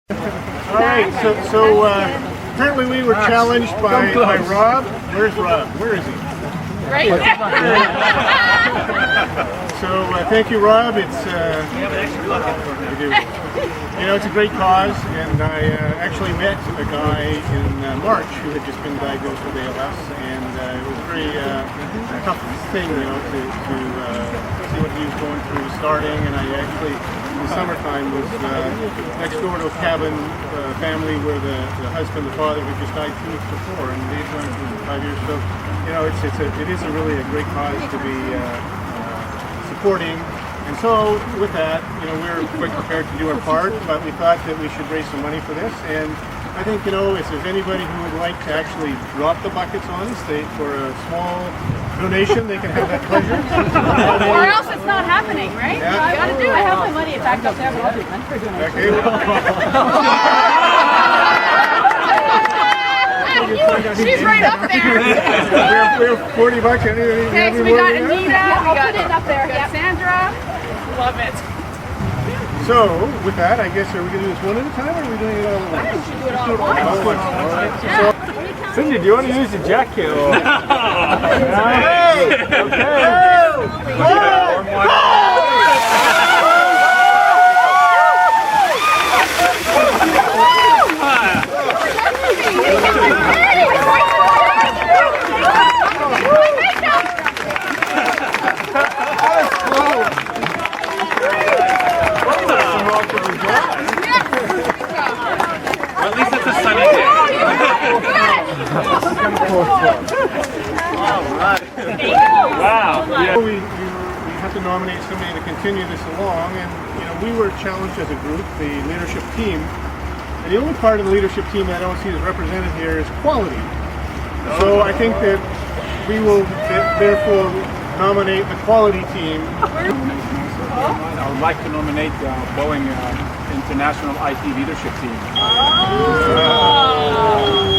All right, so apparently we were challenged by Rob. Where's Rob? Where is he? Right. So thank you, Rob. It's We have an extra bucket. we do. You know, it's a great cause, and I actually met a guy in March who had just been diagnosed with ALS, and it was a very tough thing, you know, to see what he was going through starting. And I actually, in the summertime, was next door to a cabin family where the husband, the father, had just died 2 weeks before, and the age range was 5 years. So, you know, it is really a great cause to be supporting. And so, with that, you know, we're quite prepared to do our part, but we thought that we should raise some money for this. And I think, you know, if there's anybody who would like to actually drop the buckets on us, for a small donation, they can have that pleasure. Or else it's not happening, right? Yeah. You gotta do it. I have my money backed up there, but I'll do one for donation. Okay. She's right up there. We have 40 bucks. Okay, so we got Anita, we got it up there. Sandra. Love it. So, with that, I guess, are we going to do this one at a time, or are we doing it all at once? We should do it all at once. All right. Yeah. Cindy, do you want to use the jacket? Hey! Well, at least it's a sunny day. Wow. Yeah. We have to nominate somebody to continue this along, and you know, we were challenged as a group, the leadership team. And the only part of the leadership team that I don't see is represented here is quality. So I think that we will therefore nominate the quality team. I would like to nominate Boeing International IT Leadership Team. Oh.